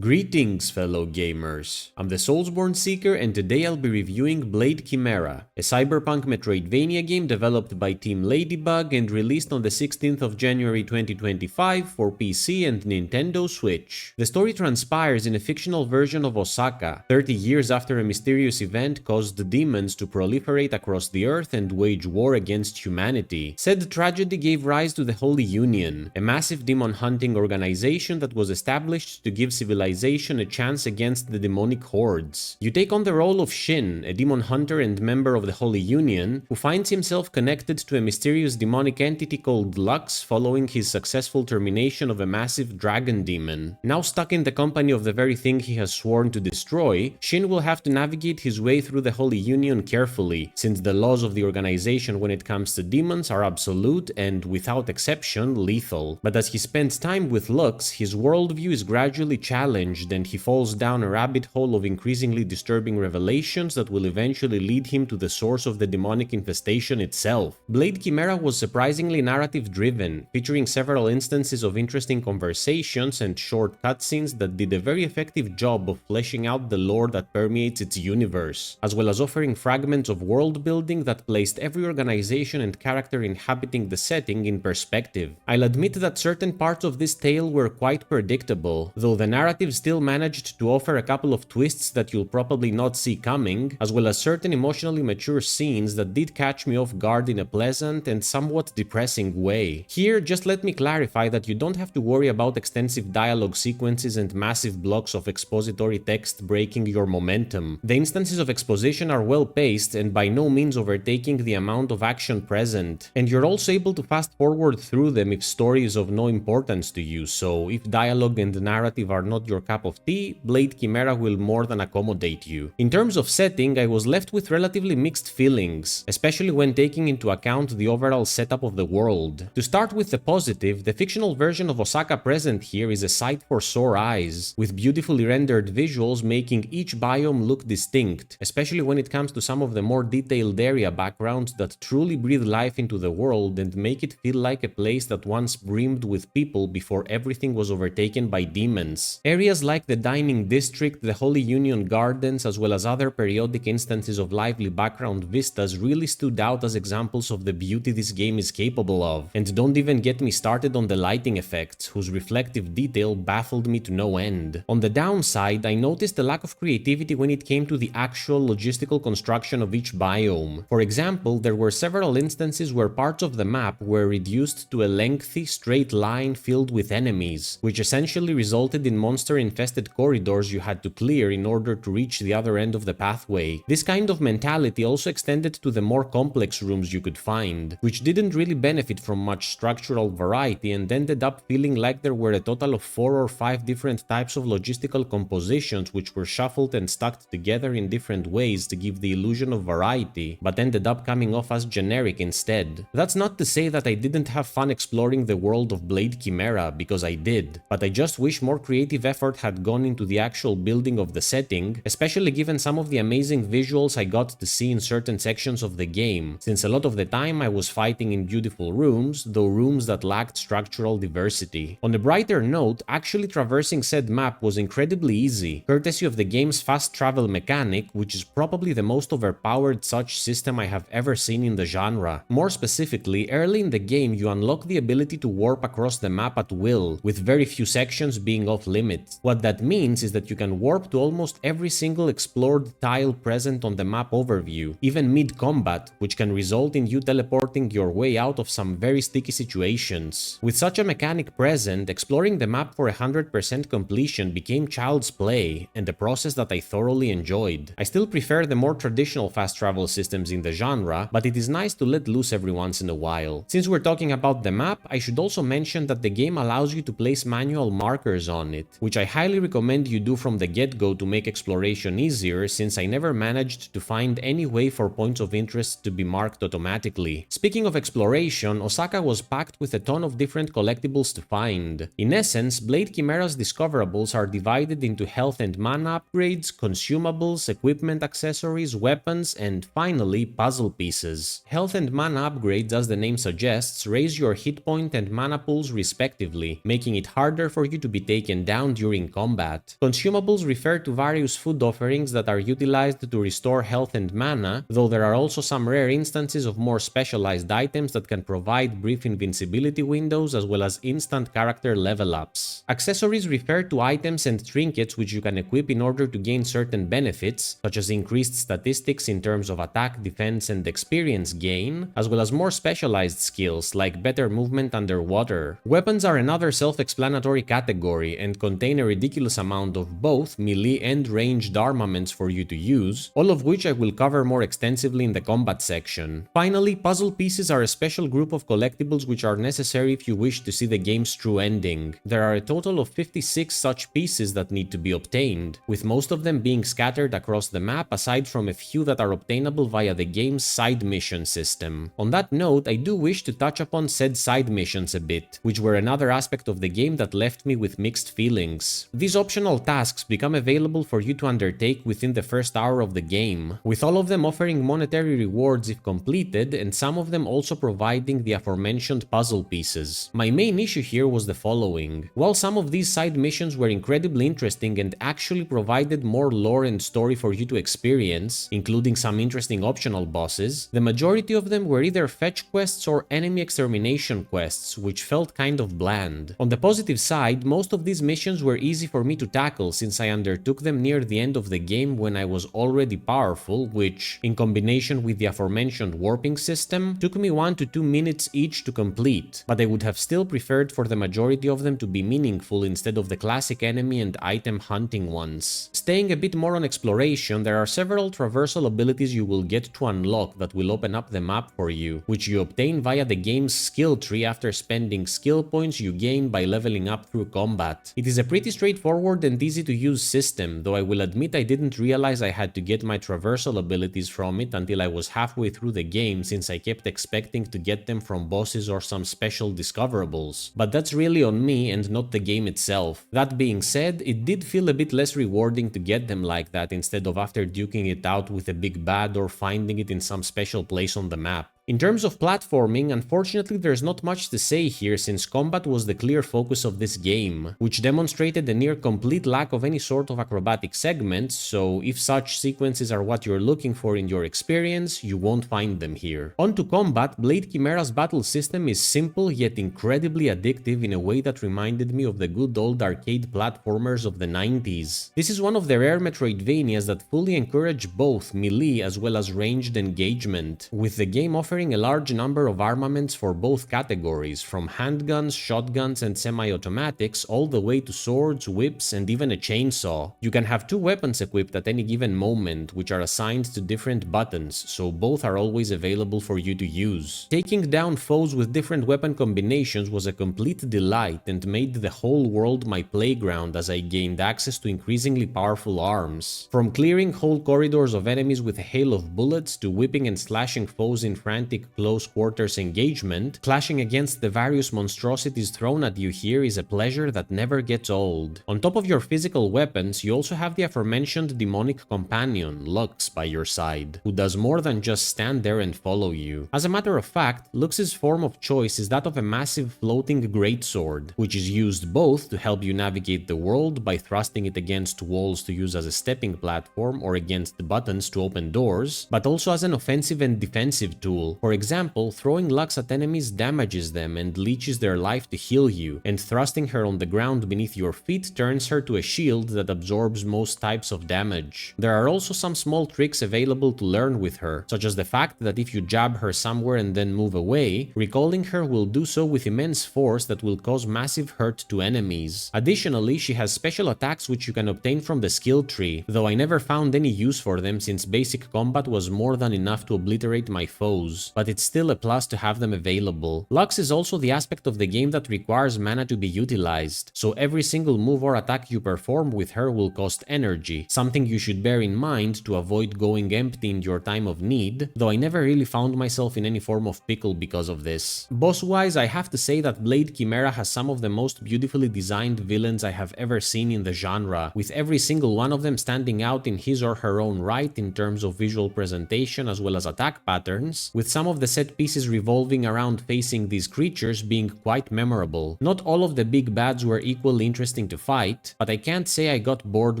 Greetings, fellow gamers. I'm the Soulsborne Seeker, and today I'll be reviewing Blade Chimera, a cyberpunk Metroidvania game developed by Team Ladybug and released on the 16th of January 2025 for PC and Nintendo Switch. The story transpires in a fictional version of Osaka, 30 years after a mysterious event caused demons to proliferate across the earth and wage war against humanity. Said tragedy gave rise to the Holy Union, a massive demon-hunting organization that was established to give civilization a chance against the demonic hordes. You take on the role of Shin, a demon hunter and member of the Holy Union, who finds himself connected to a mysterious demonic entity called Lux following his successful termination of a massive dragon demon. Now stuck in the company of the very thing he has sworn to destroy, Shin will have to navigate his way through the Holy Union carefully, since the laws of the organization when it comes to demons are absolute and, without exception, lethal. But as he spends time with Lux, his worldview is gradually challenged and he falls down a rabbit hole of increasingly disturbing revelations that will eventually lead him to the source of the demonic infestation itself. Blade Chimera was surprisingly narrative-driven, featuring several instances of interesting conversations and short cutscenes that did a very effective job of fleshing out the lore that permeates its universe, as well as offering fragments of world-building that placed every organization and character inhabiting the setting in perspective. I'll admit that certain parts of this tale were quite predictable, though the narrative still managed to offer a couple of twists that you'll probably not see coming, as well as certain emotionally mature scenes that did catch me off guard in a pleasant and somewhat depressing way. Here, just let me clarify that you don't have to worry about extensive dialogue sequences and massive blocks of expository text breaking your momentum. The instances of exposition are well paced and by no means overtaking the amount of action present, and you're also able to fast forward through them if story is of no importance to you, so if dialogue and narrative are not your cup of tea, Blade Chimera will more than accommodate you. In terms of setting, I was left with relatively mixed feelings, especially when taking into account the overall setup of the world. To start with the positive, the fictional version of Osaka present here is a sight for sore eyes, with beautifully rendered visuals making each biome look distinct, especially when it comes to some of the more detailed area backgrounds that truly breathe life into the world and make it feel like a place that once brimmed with people before everything was overtaken by demons. Areas like the dining district, the Holy Union Gardens, as well as other periodic instances of lively background vistas really stood out as examples of the beauty this game is capable of. And don't even get me started on the lighting effects, whose reflective detail baffled me to no end. On the downside, I noticed a lack of creativity when it came to the actual logistical construction of each biome. For example, there were several instances where parts of the map were reduced to a lengthy, straight line filled with enemies, which essentially resulted in monster-infested corridors you had to clear in order to reach the other end of the pathway. This kind of mentality also extended to the more complex rooms you could find, which didn't really benefit from much structural variety and ended up feeling like there were a total of 4 or 5 different types of logistical compositions which were shuffled and stuck together in different ways to give the illusion of variety, but ended up coming off as generic instead. That's not to say that I didn't have fun exploring the world of Blade Chimera, because I did, but I just wish more creative effort had gone into the actual building of the setting, especially given some of the amazing visuals I got to see in certain sections of the game, since a lot of the time I was fighting in beautiful rooms, though rooms that lacked structural diversity. On a brighter note, actually traversing said map was incredibly easy, courtesy of the game's fast travel mechanic, which is probably the most overpowered such system I have ever seen in the genre. More specifically, early in the game you unlock the ability to warp across the map at will, with very few sections being off limits. What that means is that you can warp to almost every single explored tile present on the map overview, even mid-combat, which can result in you teleporting your way out of some very sticky situations. With such a mechanic present, exploring the map for 100% completion became child's play, and a process that I thoroughly enjoyed. I still prefer the more traditional fast travel systems in the genre, but it is nice to let loose every once in a while. Since we're talking about the map, I should also mention that the game allows you to place manual markers on it, which I highly recommend you do from the get-go to make exploration easier, since I never managed to find any way for points of interest to be marked automatically. Speaking of exploration, Osaka was packed with a ton of different collectibles to find. In essence, Blade Chimera's discoverables are divided into health and mana upgrades, consumables, equipment accessories, weapons, and finally, puzzle pieces. Health and mana upgrades, as the name suggests, raise your hit point and mana pools respectively, making it harder for you to be taken down during during combat. Consumables refer to various food offerings that are utilized to restore health and mana, though there are also some rare instances of more specialized items that can provide brief invincibility windows as well as instant character level ups. Accessories refer to items and trinkets which you can equip in order to gain certain benefits, such as increased statistics in terms of attack, defense, and experience gain, as well as more specialized skills like better movement underwater. Weapons are another self-explanatory category and contain a ridiculous amount of both melee and ranged armaments for you to use, all of which I will cover more extensively in the combat section. Finally, puzzle pieces are a special group of collectibles which are necessary if you wish to see the game's true ending. There are a total of 56 such pieces that need to be obtained, with most of them being scattered across the map aside from a few that are obtainable via the game's side mission system. On that note, I do wish to touch upon said side missions a bit, which were another aspect of the game that left me with mixed feelings. These optional tasks become available for you to undertake within the first hour of the game, with all of them offering monetary rewards if completed, and some of them also providing the aforementioned puzzle pieces. My main issue here was the following. While some of these side missions were incredibly interesting and actually provided more lore and story for you to experience, including some interesting optional bosses, the majority of them were either fetch quests or enemy extermination quests, which felt kind of bland. On the positive side, most of these missions were easy for me to tackle since I undertook them near the end of the game when I was already powerful, which, in combination with the aforementioned warping system, took me 1 to 2 minutes each to complete, but I would have still preferred for the majority of them to be meaningful instead of the classic enemy and item hunting ones. Staying a bit more on exploration, there are several traversal abilities you will get to unlock that will open up the map for you, which you obtain via the game's skill tree after spending skill points you gain by leveling up through combat. It is a pretty straightforward and easy to use system, though I will admit I didn't realize I had to get my traversal abilities from it until I was halfway through the game, since I kept expecting to get them from bosses or some special discoverables. But that's really on me and not the game itself. That being said, it did feel a bit less rewarding to get them like that instead of after duking it out with a big bad or finding it in some special place on the map. In terms of platforming, unfortunately there's not much to say here since combat was the clear focus of this game, which demonstrated a near complete lack of any sort of acrobatic segments, so if such sequences are what you're looking for in your experience, you won't find them here. On to combat, Blade Chimera's battle system is simple yet incredibly addictive in a way that reminded me of the good old arcade platformers of the 90s. This is one of the rare Metroidvanias that fully encourage both melee as well as ranged engagement, with the game offering a large number of armaments for both categories, from handguns, shotguns, and semi-automatics all the way to swords, whips, and even a chainsaw. You can have 2 weapons equipped at any given moment, which are assigned to different buttons, so both are always available for you to use. Taking down foes with different weapon combinations was a complete delight and made the whole world my playground as I gained access to increasingly powerful arms. From clearing whole corridors of enemies with a hail of bullets to whipping and slashing foes in frantic close quarters engagement, clashing against the various monstrosities thrown at you here is a pleasure that never gets old. On top of your physical weapons, you also have the aforementioned demonic companion, Lux, by your side, who does more than just stand there and follow you. As a matter of fact, Lux's form of choice is that of a massive floating greatsword, which is used both to help you navigate the world by thrusting it against walls to use as a stepping platform or against buttons to open doors, but also as an offensive and defensive tool. For example, throwing Lux at enemies damages them and leeches their life to heal you, and thrusting her on the ground beneath your feet turns her to a shield that absorbs most types of damage. There are also some small tricks available to learn with her, such as the fact that if you jab her somewhere and then move away, recalling her will do so with immense force that will cause massive hurt to enemies. Additionally, she has special attacks which you can obtain from the skill tree, though I never found any use for them since basic combat was more than enough to obliterate my foes, but it's still a plus to have them available. Lux is also the aspect of the game that requires mana to be utilized, so every single move or attack you perform with her will cost energy, something you should bear in mind to avoid going empty in your time of need, though I never really found myself in any form of pickle because of this. Boss-wise, I have to say that Blade Chimera has some of the most beautifully designed villains I have ever seen in the genre, with every single one of them standing out in his or her own right in terms of visual presentation as well as attack patterns, with some of the set pieces revolving around facing these creatures being quite memorable. Not all of the big bads were equally interesting to fight, but I can't say I got bored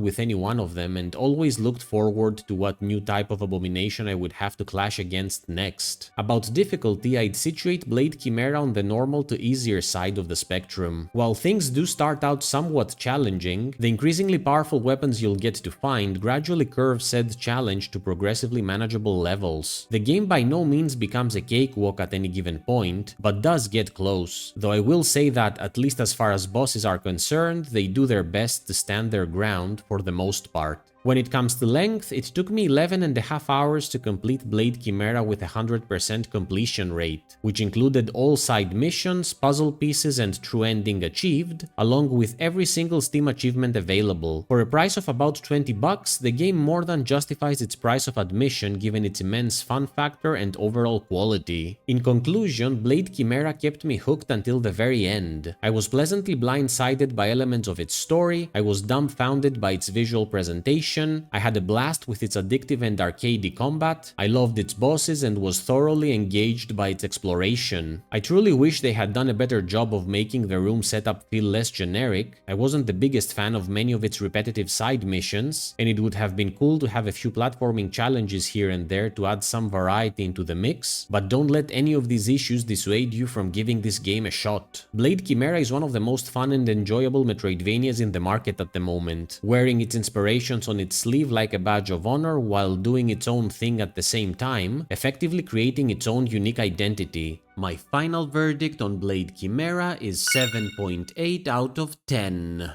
with any one of them and always looked forward to what new type of abomination I would have to clash against next. About difficulty, I'd situate Blade Chimera on the normal to easier side of the spectrum. While things do start out somewhat challenging, the increasingly powerful weapons you'll get to find gradually curve said challenge to progressively manageable levels. The game by no means becomes a cakewalk at any given point, but does get close, though I will say that, at least as far as bosses are concerned, they do their best to stand their ground for the most part. When it comes to length, it took me 11.5 hours to complete Blade Chimera with a 100% completion rate, which included all side missions, puzzle pieces, and true ending achieved, along with every single Steam achievement available. For a price of about $20, the game more than justifies its price of admission given its immense fun factor and overall quality. In conclusion, Blade Chimera kept me hooked until the very end. I was pleasantly blindsided by elements of its story, I was dumbfounded by its visual presentation, I had a blast with its addictive and arcadey combat, I loved its bosses and was thoroughly engaged by its exploration. I truly wish they had done a better job of making the room setup feel less generic. I wasn't the biggest fan of many of its repetitive side missions, and it would have been cool to have a few platforming challenges here and there to add some variety into the mix, but don't let any of these issues dissuade you from giving this game a shot. Blade Chimera is one of the most fun and enjoyable Metroidvanias in the market at the moment, wearing its inspirations on its sleeve like a badge of honor while doing its own thing at the same time, effectively creating its own unique identity. My final verdict on Blade Chimera is 7.8 out of 10.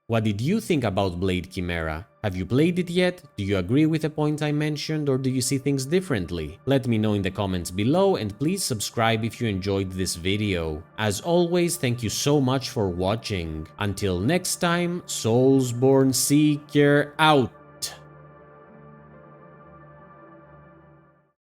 What did you think about Blade Chimera? Have you played it yet? Do you agree with the points I mentioned, or do you see things differently? Let me know in the comments below, and please subscribe if you enjoyed this video. As always, thank you so much for watching. Until next time, Soulsborne Seeker out!